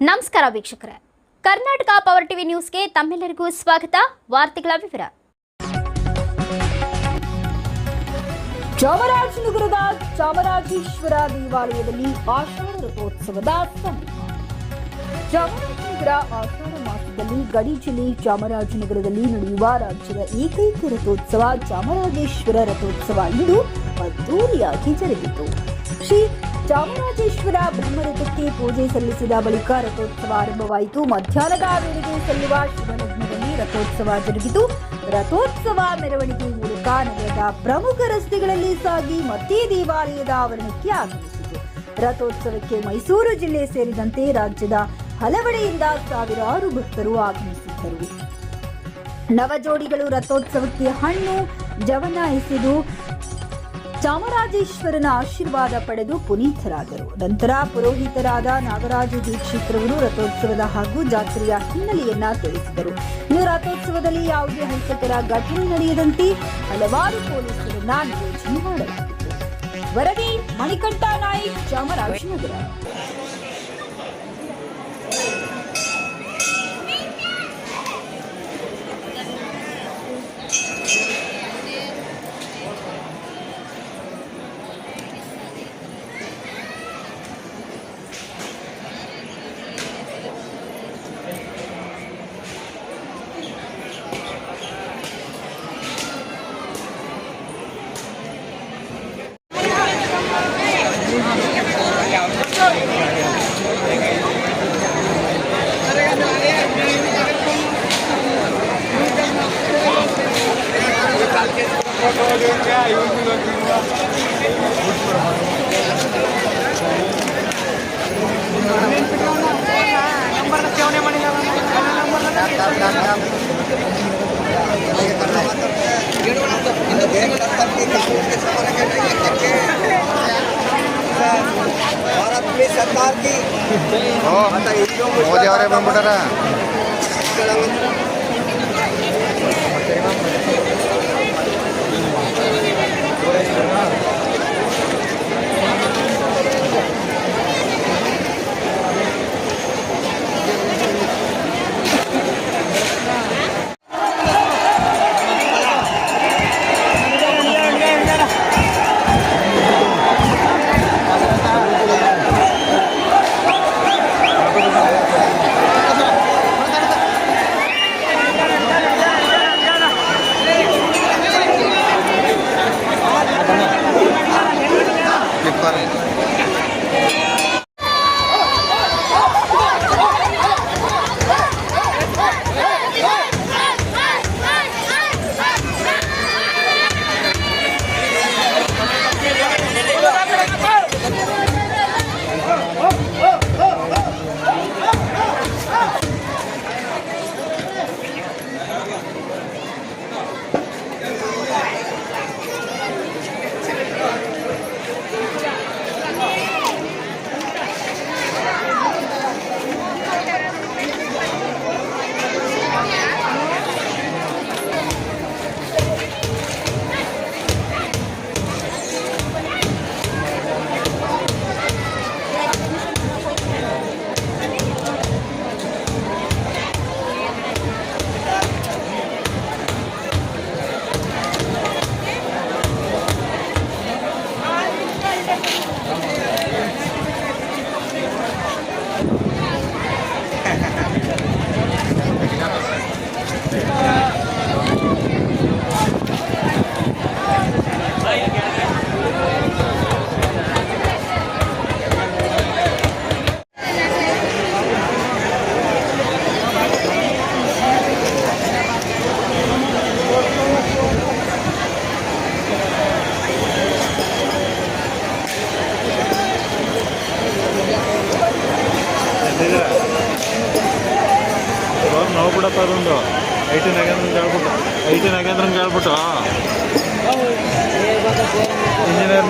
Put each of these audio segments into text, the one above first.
ನಮಸ್ಕಾರ ವೀಕ್ಷಕರೇ, Karnataka power TV ನ್ಯೂಸ್ಗೆ ತಮ್ಮೆಲ್ಲರಿಗೂ ಸ್ವಾಗತ. ವಾರ್ತೆಗಳ ವಿವರ. ಚಾಮರಾಜನಗರದ ಚಾಮರಾಜೇಶ್ವರ ದೇವಾಲಯದಲ್ಲಿ ಆಷಾಢ ರಥೋತ್ಸವದ ಸಂಭ್ರಮ. ಚಾಮರಾಜನಗರ ಆಷಾಢ ಮಾಸದಲ್ಲಿ ಗಡಿ ಜಿಲ್ಲೆ ಚಾಮರಾಜನಗರದಲ್ಲಿ ನಡೆಯುವ ರಾಜ್ಯದ ಏಕೈಕ ರಥೋತ್ಸವ ಚಾಮರಾಜೇಶ್ವರ ರಥೋತ್ಸವ ಇಂದು ಅದ್ದೂರಿಯಾಗಿ ಜರುಗಿತು. ಶ್ರೀ ಚಾಮರಾಜೇಶ್ವರ ಬ್ರಹ್ಮರಥಕ್ಕೆ ಪೂಜೆ ಸಲ್ಲಿಸಿದ ಬಳಿಕ ರಥೋತ್ಸವ ಆರಂಭವಾಯಿತು. ಮಧ್ಯಾಹ್ನದ ವೇಳೆಗೆ ಸಲ್ಲುವ ಶಿವಲಗ್ನದಲ್ಲಿ ರಥೋತ್ಸವ ಜರುಗಿತು. ರಥೋತ್ಸವ ಮೆರವಣಿಗೆ ಮೂಲಕ ನಗರದ ಪ್ರಮುಖ ರಸ್ತೆಗಳಲ್ಲಿ ಸಾಗಿ ಮತ್ತೆ ದೇವಾಲಯದ ಆವರಣಕ್ಕೆ ಆಗಮಿಸಿತು. ರಥೋತ್ಸವಕ್ಕೆ ಮೈಸೂರು ಜಿಲ್ಲೆ ಸೇರಿದಂತೆ ರಾಜ್ಯದ ಹಲವೆಡೆಯಿಂದ ಸಾವಿರಾರು ಭಕ್ತರು ಆಗಮಿಸಿದ್ದರು. ನವಜೋಡಿಗಳು ರಥೋತ್ಸವಕ್ಕೆ ಹಣ್ಣು ಜವನ ಎಸೆದು ಚಾಮರಾಜೇಶ್ವರನ ಆಶೀರ್ವಾದ ಪಡೆದು ಪುನೀತರಾದರು. ನಂತರ ಪುರೋಹಿತರಾದ ನಾಗರಾಜ ದೀಕ್ಷಿತ್ರವರು ರಥೋತ್ಸವದ ಹಾಗೂ ಜಾತ್ರೆಯ ಹಿನ್ನೆಲೆಯನ್ನ ತಿಳಿಸಿದರು. ಇನ್ನು ರಥೋತ್ಸವದಲ್ಲಿ ಯಾವುದೇ ಅಹಿತಕರ ಘಟನೆ ನಡೆಯದಂತೆ ಹಲವಾರು ಪೊಲೀಸರನ್ನ ನಿಯೋಜನೆ ಮಾಡಲಾಗಿತ್ತು. ವರದಿ ಮಣಿಕಂಠ ನಾಯ್ಕ್, ಚಾಮರಾಜನಗರ. भारत में सरकार की मोदी ಅವರೇ ಬಂದ್ಬಿಟ್ಟಾರ. ನಾವು ಬಿಡಪ್ಪ ಅದೊಂದು 18 ನಾಗೇಂದ್ರನ್ ಹೇಳ್ಬಿಟ್ಟು ಇಂಜಿನಿಯರ್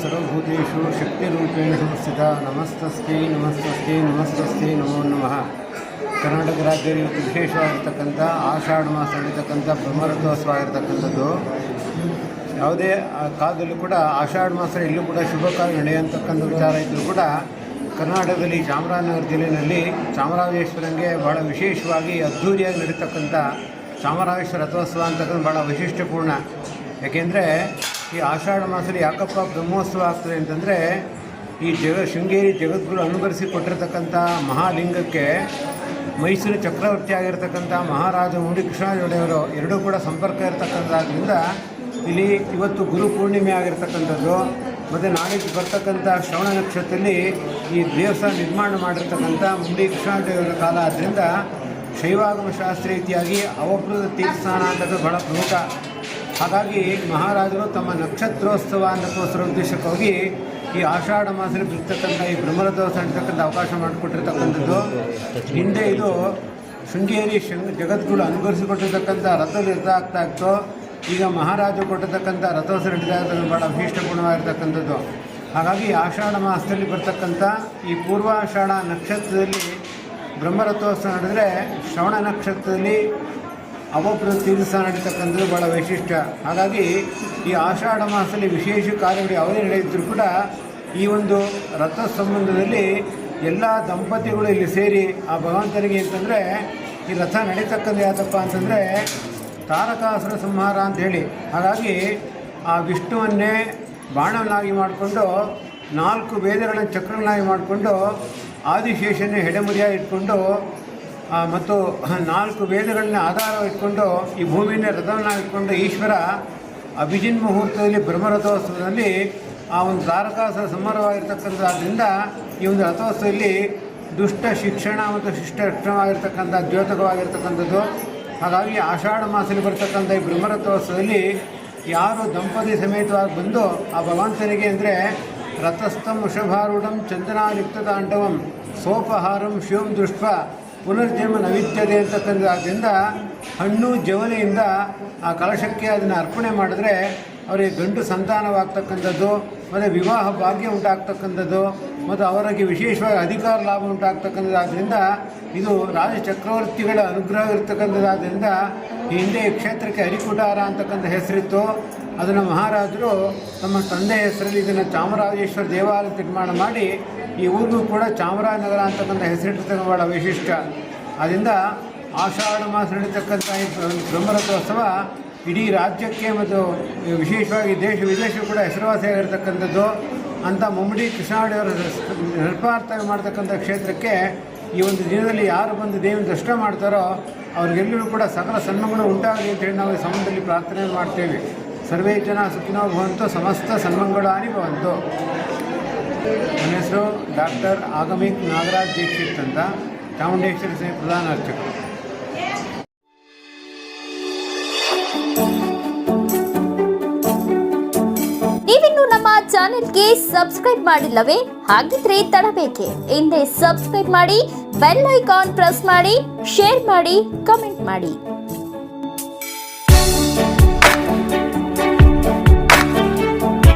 ಸರ್ವಭೂತೇಷು ಶಕ್ತಿರೂಪೇಣ ಸಂಸ್ಥಿತ ನಮಸ್ತಸ್ತೆ ನಮಸ್ತಸ್ತೆ ನಮಸ್ತಸ್ತೆ ನಮೋ ನಮಃ. ಕರ್ನಾಟಕ ರಾಜ್ಯದಲ್ಲಿ ವಿಶೇಷವಾಗಿರ್ತಕ್ಕಂಥ ಆಷಾಢ ಮಾಸ ನಡೀತಕ್ಕಂಥ ಬ್ರಹ್ಮರಥೋತ್ಸವ ಆಗಿರ್ತಕ್ಕಂಥದ್ದು. ಯಾವುದೇ ಕಾಲದಲ್ಲೂ ಕೂಡ ಆಷಾಢ ಮಾಸ ಎಲ್ಲೂ ಕೂಡ ಶುಭ ಕಾರ್ಯ ನಡೆಯತಕ್ಕಂಥ ವಿಚಾರ ಇದ್ದರೂ ಕೂಡ ಕರ್ನಾಟಕದಲ್ಲಿ ಚಾಮರಾಜನಗರ ಜಿಲ್ಲೆಯಲ್ಲಿ ಚಾಮರಾಜೇಶ್ವರಂಗೆ ಭಾಳ ವಿಶೇಷವಾಗಿ ಅದ್ಧೂರಿಯಾಗಿ ನಡೀತಕ್ಕಂಥ ಚಾಮರಾಜೇಶ್ವರ ರಥೋತ್ಸವ ಅಂತಕ್ಕಂಥ ಭಾಳ ವೈಶಿಷ್ಟ್ಯಪೂರ್ಣ. ಯಾಕೆಂದರೆ ಈ ಆಷಾಢ ಮಾಸದಲ್ಲಿ ಯಾಕಪ್ಪ ಬ್ರಹ್ಮೋತ್ಸವ ಆಗ್ತದೆ ಅಂತಂದರೆ ಈ ಶೃಂಗೇರಿ ಜಗದ್ಗುರು ಅನುಗ್ರಹಿಸಿ ಕೊಟ್ಟಿರ್ತಕ್ಕಂಥ ಮಹಾಲಿಂಗಕ್ಕೆ ಮೈಸೂರು ಚಕ್ರವರ್ತಿ ಆಗಿರ್ತಕ್ಕಂಥ ಮಹಾರಾಜ ಮುಡಿ ಕೃಷ್ಣರಾಜರು ಎರಡೂ ಕೂಡ ಸಂಪರ್ಕ ಇರತಕ್ಕಂಥದ್ರಿಂದ ಇಲ್ಲಿ ಇವತ್ತು ಗುರು ಪೂರ್ಣಿಮೆ ಆಗಿರ್ತಕ್ಕಂಥದ್ದು ಮತ್ತು ನಾಡಿದ್ದು ಬರ್ತಕ್ಕಂಥ ಶ್ರವಣ ನಕ್ಷತ್ರದಲ್ಲಿ ಈ ದೇವಸ್ಥಾನ ನಿರ್ಮಾಣ ಮಾಡಿರ್ತಕ್ಕಂಥ ಮುಡಿ ಕೃಷ್ಣರಾಜರ ಕಾಲ ಆದ್ದರಿಂದ ಶೈವಾಗಮ ಶಾಸ್ತ್ರ ರೀತಿಯಾಗಿ ಅವಭೃತ ತೀರ್ಥಸ್ನಾನ ಅಂತಕ್ಕಂಥ ಬಹಳ ಪ್ರಮುಖ. ಹಾಗಾಗಿ ಮಹಾರಾಜರು ತಮ್ಮ ನಕ್ಷತ್ರೋತ್ಸವ ಅನ್ನೋಕ್ಕೋಸ್ಕರ ಉದ್ದೇಶಕ್ಕಾಗಿ ಈ ಆಷಾಢ ಮಾಸದಲ್ಲಿ ಬರ್ತಕ್ಕಂಥ ಈ ಬ್ರಹ್ಮರಥೋತ್ಸವ ಅಂತಕ್ಕಂಥ ಅವಕಾಶ ಮಾಡಿಕೊಟ್ಟಿರ್ತಕ್ಕಂಥದ್ದು. ಹಿಂದೆ ಇದು ಶೃಂಗೇರಿ ಜಗದ್ಗುರು ಅನುಗ್ರಹಿಸಿಕೊಟ್ಟಿರ್ತಕ್ಕಂಥ ರಥದಲ್ಲಿ ರಥ ಆಗ್ತಾ ಇತ್ತು. ಈಗ ಮಹಾರಾಜರು ಕೊಟ್ಟಿರ್ತಕ್ಕಂಥ ರಥೋತ್ಸವ ನಡೀತಾ ಇರ್ತಕ್ಕಂಥ ಭಾಳ ವಿಶಿಷ್ಟಪೂರ್ಣವಾಗಿರ್ತಕ್ಕಂಥದ್ದು. ಹಾಗಾಗಿ ಆಷಾಢ ಮಾಸದಲ್ಲಿ ಬರ್ತಕ್ಕಂಥ ಈ ಪೂರ್ವಾಷಾಢ ನಕ್ಷತ್ರದಲ್ಲಿ ಬ್ರಹ್ಮರಥೋತ್ಸವ ನಡೆದರೆ ಶ್ರವಣ ನಕ್ಷತ್ರದಲ್ಲಿ ಅವಭೃತ ತೀರ್ಥಸ್ನಾನ ನಡೀತಕ್ಕಂಥದ್ದು ಭಾಳ ವೈಶಿಷ್ಟ್ಯ. ಹಾಗಾಗಿ ಈ ಆಷಾಢ ಮಾಸದಲ್ಲಿ ವಿಶೇಷ ಕಾರ್ಯಗಳು ಯಾವುದೇ ನಡೆಯಿದ್ರೂ ಕೂಡ ಈ ಒಂದು ರಥ ಸಂಬಂಧದಲ್ಲಿ ಎಲ್ಲ ದಂಪತಿಗಳು ಇಲ್ಲಿ ಸೇರಿ ಆ ಭಗವಂತನಿಗೆ ಅಂತಂದರೆ ಈ ರಥ ನಡೀತಕ್ಕಂಥ ಯಾತಪ್ಪ ಅಂತಂದರೆ ತಾರಕಾಸುರ ಸಂಹಾರ ಅಂಥೇಳಿ. ಹಾಗಾಗಿ ಆ ವಿಷ್ಣುವನ್ನೇ ಬಾಣವನ್ನಾಗಿ ಮಾಡಿಕೊಂಡು 4 ವೇದಗಳನ್ನು ಚಕ್ರಗಳನ್ನಾಗಿ ಮಾಡಿಕೊಂಡು ಆದಿಶೇಷನ್ನೇ ಹೆಡೆಮುರಿಯಾಗಿ ಇಟ್ಕೊಂಡು ಮತ್ತು 4 ವೇದಗಳನ್ನ ಆಧಾರ ಇಟ್ಕೊಂಡು ಈ ಭೂಮಿಯನ್ನೇ ರಥವನ್ನಾಗಿ ಇಟ್ಕೊಂಡು ಈಶ್ವರ ಅಭಿಜಿನ್ ಮುಹೂರ್ತದಲ್ಲಿ ಬ್ರಹ್ಮರಥೋತ್ಸವದಲ್ಲಿ ಆ ಒಂದು ತಾರಕಾಸುರ ಸಂಹಾರವಾಗಿರ್ತಕ್ಕಂಥದ್ರಿಂದ ಈ ಒಂದು ರಥೋತ್ಸವದಲ್ಲಿ ದುಷ್ಟ ಶಿಕ್ಷಣ ಮತ್ತು ಶಿಷ್ಟ ರಕ್ಷಣವಾಗಿರ್ತಕ್ಕಂಥ ದ್ಯೋತಕವಾಗಿರ್ತಕ್ಕಂಥದ್ದು. ಹಾಗಾಗಿ ಆಷಾಢ ಮಾಸದಲ್ಲಿ ಬರ್ತಕ್ಕಂಥ ಈ ಬ್ರಹ್ಮರಥೋತ್ಸವದಲ್ಲಿ ಯಾರು ದಂಪತಿ ಸಮೇತವಾಗಿ ಬಂದು ಆ ಭಗವಂತನಿಗೆ ಅಂದರೆ ರಥಸ್ಥಂ ವೃಷಭಾರೂಢಂ ಚಂದನಾಲಿಪ್ತ ತಾಂಡವಂ ಸೋಪಹಾರಂ ಶಿವಂ ದೃಷ್ಟ ಪುನರ್ಜನ್ಮ ನವಿದ್ಯತೆ ಅಂತಕ್ಕಂಥದ್ರಿಂದ ಹಣ್ಣು ಜವನೆಯಿಂದ ಆ ಕಲಶಕ್ಕೆ ಅದನ್ನು ಅರ್ಪಣೆ ಮಾಡಿದ್ರೆ ಅವರಿಗೆ ಗಂಡು ಸಂತಾನವಾಗ್ತಕ್ಕಂಥದ್ದು ಮತ್ತು ವಿವಾಹ ಭಾಗ್ಯ ಉಂಟಾಗ್ತಕ್ಕಂಥದ್ದು ಮತ್ತು ಅವರಿಗೆ ವಿಶೇಷವಾಗಿ ಅಧಿಕಾರ ಲಾಭ ಉಂಟಾಗ್ತಕ್ಕಂಥದ್ದಾದ್ದರಿಂದ ಇದು ರಾಜ ಚಕ್ರವರ್ತಿಗಳ ಅನುಗ್ರಹ ಇರ್ತಕ್ಕಂಥದ್ದಾದ್ದರಿಂದ ಈ ಹಿಂದೆ ಈ ಕ್ಷೇತ್ರಕ್ಕೆ ಹರಿಕುಟಾರ ಅಂತಕ್ಕಂಥ ಹೆಸರಿತ್ತು. ಅದನ್ನು ಮಹಾರಾಜರು ತಮ್ಮ ತಂದೆ ಹೆಸರಲ್ಲಿ ಇದನ್ನು ಚಾಮರಾಜೇಶ್ವರ ದೇವಾಲಯ ನಿರ್ಮಾಣ ಮಾಡಿ ಈ ಊರಿಗೂ ಕೂಡ ಚಾಮರಾಜನಗರ ಅಂತಕ್ಕಂಥ ಹೆಸರಿರ್ತಕ್ಕಂಥ ಭಾಳ ವೈಶಿಷ್ಟ್ಯ. ಆದ್ದರಿಂದ ಆಷಾಢ ಮಾಸ ನಡೀತಕ್ಕಂಥ ಈ ಬ್ರಹ್ಮರಥೋತ್ಸವ ಇಡೀ ರಾಜ್ಯಕ್ಕೆ ಮತ್ತು ವಿಶೇಷವಾಗಿ ದೇಶ ವಿದೇಶ ಕೂಡ ಹೆಸರುವಾಸಿಯಾಗಿರ್ತಕ್ಕಂಥದ್ದು. ಅಂಥ ಮುಮ್ಮಡಿ ಕೃಷ್ಣರಾಜರ ನೆನಪಾರ್ಥ ಮಾಡ್ತಕ್ಕಂಥ ಕ್ಷೇತ್ರಕ್ಕೆ ಈ ಒಂದು ದಿನದಲ್ಲಿ ಯಾರು ಬಂದು ದೇವಿನ ದರ್ಶನ ಮಾಡ್ತಾರೋ ಅವ್ರಿಗೆಲ್ಲರೂ ಕೂಡ ಸಕಲ ಸನ್ಮಾನಗಳು ಉಂಟಾಗಲಿ ಅಂತೇಳಿ ನಾವು ಈ ಸಂಬಂಧದಲ್ಲಿ ಪ್ರಾರ್ಥನೆ ಮಾಡ್ತೇವೆ. ಸರ್ವೇ ಜನ ಸುಖಿನೋ ಭವಂತು, ಸಮಸ್ತ ಸನ್ಮಂಗಳಾನಿ ಭವಂತು. ನನ್ನ ಹೆಸರು ಡಾಕ್ಟರ್ ಆಗಮಿಕ್ ನಾಗರಾಜ್ ದೀಕ್ಷಿತ್ ಅಂತ, ಚಾಮುಂಡೇಶ್ವರಿ ಸೇನೆ ಪ್ರಧಾನ ಅರ್ಚಕರು. ನೀವಿನ್ನು ನಮ್ಮ ಚಾನೆಲ್ಗೆ ಸಬ್ಸ್ಕ್ರೈಬ್ ಮಾಡಿಲ್ಲವೇ? ಹಾಗಿದ್ರೆ ತಡಬೇಕೆ? ಹಿಂದೆ ಸಬ್ಸ್ಕ್ರೈಬ್ ಮಾಡಿ, ಬೆಲ್ ಐಕಾನ್ ಪ್ರೆಸ್ ಮಾಡಿ, ಶೇರ್ ಮಾಡಿ, ಕಮೆಂಟ್ ಮಾಡಿ.